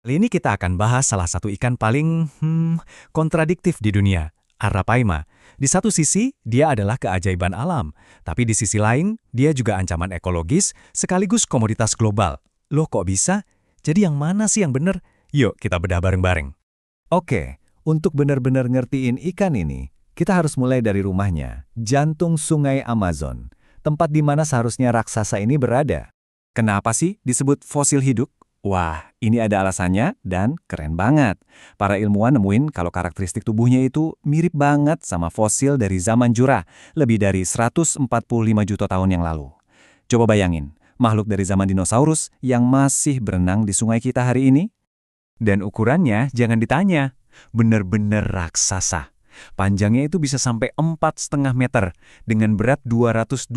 Kali ini kita akan bahas salah satu ikan paling kontradiktif di dunia, Arapaima. Di satu sisi, dia adalah keajaiban alam, tapi di sisi lain, dia juga ancaman ekologis sekaligus komoditas global. Loh kok bisa? Jadi yang mana sih yang benar? Yuk kita bedah bareng-bareng. Oke, untuk benar-benar ngertiin ikan ini, kita harus mulai dari rumahnya, jantung Sungai Amazon, tempat di mana seharusnya raksasa ini berada. Kenapa sih disebut fosil hidup? Wah, ini ada alasannya dan keren banget. Para ilmuwan nemuin kalau karakteristik tubuhnya itu mirip banget sama fosil dari zaman Jura, lebih dari 145 juta tahun yang lalu. Coba bayangin, makhluk dari zaman dinosaurus yang masih berenang di sungai kita hari ini. Dan ukurannya jangan ditanya, bener-bener raksasa. Panjangnya itu bisa sampai 4,5 meter dengan berat 220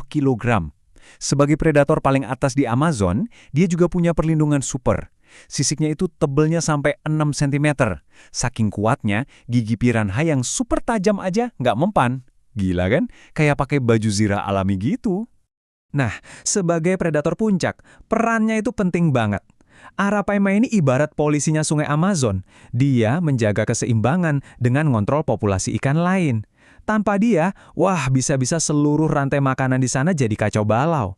kilogram. Sebagai predator paling atas di Amazon, dia juga punya perlindungan super. Sisiknya itu tebelnya sampai 6 cm. Saking kuatnya, gigi piranha yang super tajam aja nggak mempan. Gila kan? Kayak pakai baju zirah alami gitu. Nah, sebagai predator puncak, perannya itu penting banget. Arapaima ini ibarat polisinya Sungai Amazon. Dia menjaga keseimbangan dengan ngontrol populasi ikan lain. Tanpa dia, wah bisa-bisa seluruh rantai makanan di sana jadi kacau balau.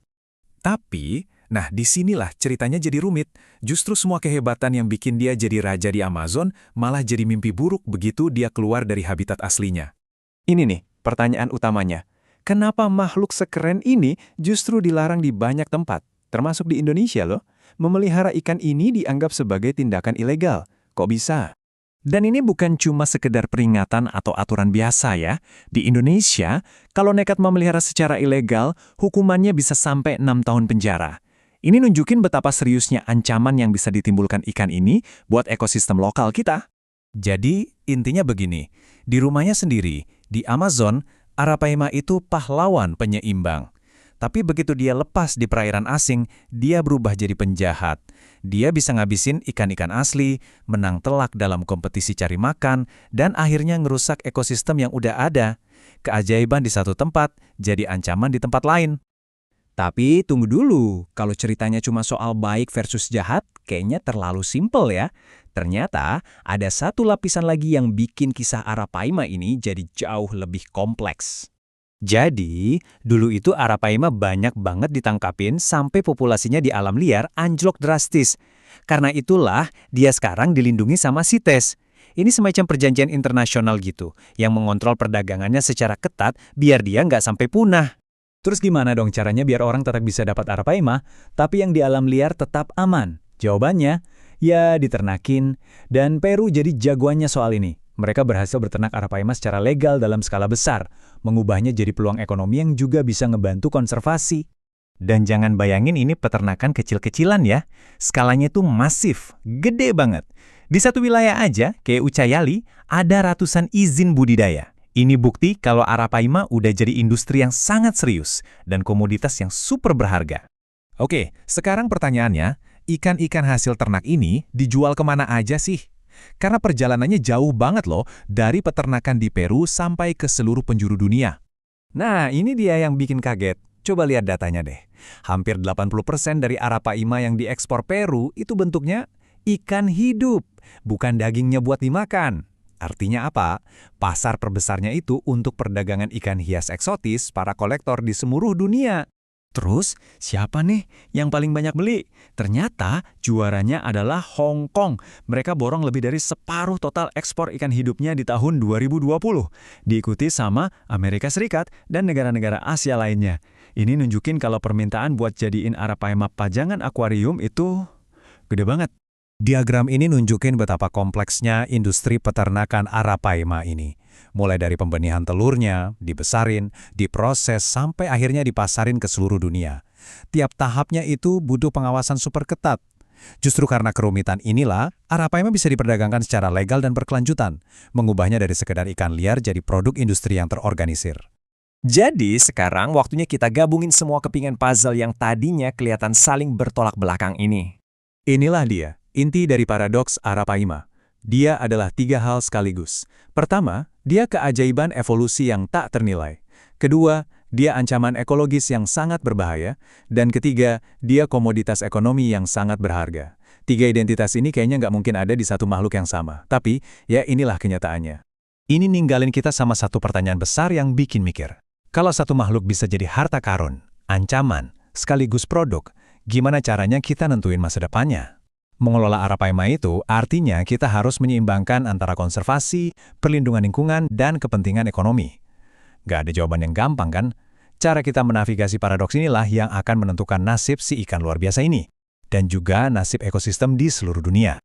Tapi, nah disinilah ceritanya jadi rumit. Justru semua kehebatan yang bikin dia jadi raja di Amazon malah jadi mimpi buruk begitu dia keluar dari habitat aslinya. Ini nih, pertanyaan utamanya. Kenapa makhluk sekeren ini justru dilarang di banyak tempat, termasuk di Indonesia loh? Memelihara ikan ini dianggap sebagai tindakan ilegal. Kok bisa? Dan ini bukan cuma sekedar peringatan atau aturan biasa ya. Di Indonesia, kalau nekat memelihara secara ilegal, hukumannya bisa sampai 6 tahun penjara. Ini nunjukin betapa seriusnya ancaman yang bisa ditimbulkan ikan ini buat ekosistem lokal kita. Jadi, intinya begini. Di rumahnya sendiri, di Amazon, Arapaima itu pahlawan penyeimbang. Tapi begitu dia lepas di perairan asing, dia berubah jadi penjahat. Dia bisa ngabisin ikan-ikan asli, menang telak dalam kompetisi cari makan, dan akhirnya ngerusak ekosistem yang udah ada. Keajaiban di satu tempat, jadi ancaman di tempat lain. Tapi tunggu dulu, kalau ceritanya cuma soal baik versus jahat, kayaknya terlalu simpel ya. Ternyata ada satu lapisan lagi yang bikin kisah Arapaima ini jadi jauh lebih kompleks. Jadi, dulu itu Arapaima banyak banget ditangkapin sampai populasinya di alam liar anjlok drastis. Karena itulah dia sekarang dilindungi sama CITES. Ini semacam perjanjian internasional gitu, yang mengontrol perdagangannya secara ketat biar dia nggak sampai punah. Terus gimana dong caranya biar orang tetap bisa dapat Arapaima, tapi yang di alam liar tetap aman? Jawabannya, ya diternakin, dan Peru jadi jagoannya soal ini. Mereka berhasil berternak Arapaima secara legal dalam skala besar, mengubahnya jadi peluang ekonomi yang juga bisa ngebantu konservasi. Dan jangan bayangin ini peternakan kecil-kecilan ya. Skalanya itu masif, gede banget. Di satu wilayah aja, kayak Ucayali, ada ratusan izin budidaya. Ini bukti kalau Arapaima udah jadi industri yang sangat serius dan komoditas yang super berharga. Oke, sekarang pertanyaannya, ikan-ikan hasil ternak ini dijual kemana aja sih? Karena perjalanannya jauh banget loh, dari peternakan di Peru sampai ke seluruh penjuru dunia. Nah, ini dia yang bikin kaget. Coba lihat datanya deh. Hampir 80% dari Arapaima yang diekspor Peru itu bentuknya ikan hidup, bukan dagingnya buat dimakan. Artinya apa? Pasar perbesarnya itu untuk perdagangan ikan hias eksotis para kolektor di seluruh dunia. Terus, siapa nih yang paling banyak beli? Ternyata juaranya adalah Hong Kong. Mereka borong lebih dari separuh total ekspor ikan hidupnya di tahun 2020. Diikuti sama Amerika Serikat dan negara-negara Asia lainnya. Ini nunjukin kalau permintaan buat jadiin Arapaima pajangan akuarium itu gede banget. Diagram ini nunjukin betapa kompleksnya industri peternakan Arapaima ini. Mulai dari pembenihan telurnya, dibesarin, diproses, sampai akhirnya dipasarin ke seluruh dunia. Tiap tahapnya itu butuh pengawasan super ketat. Justru karena kerumitan inilah, Arapaima bisa diperdagangkan secara legal dan berkelanjutan, mengubahnya dari sekedar ikan liar jadi produk industri yang terorganisir. Jadi sekarang waktunya kita gabungin semua kepingan puzzle yang tadinya kelihatan saling bertolak belakang ini. Inilah dia, inti dari paradoks Arapaima. Dia adalah 3 hal sekaligus. Pertama, dia keajaiban evolusi yang tak ternilai. Kedua, dia ancaman ekologis yang sangat berbahaya. Dan ketiga, dia komoditas ekonomi yang sangat berharga. Tiga identitas ini kayaknya nggak mungkin ada di satu makhluk yang sama. Tapi, ya inilah kenyataannya. Ini ninggalin kita sama satu pertanyaan besar yang bikin mikir. Kalau satu makhluk bisa jadi harta karun, ancaman, sekaligus produk, gimana caranya kita nentuin masa depannya? Mengelola Arapaima itu artinya kita harus menyeimbangkan antara konservasi, perlindungan lingkungan, dan kepentingan ekonomi. Gak ada jawaban yang gampang kan? Cara kita menavigasi paradoks inilah yang akan menentukan nasib si ikan luar biasa ini, dan juga nasib ekosistem di seluruh dunia.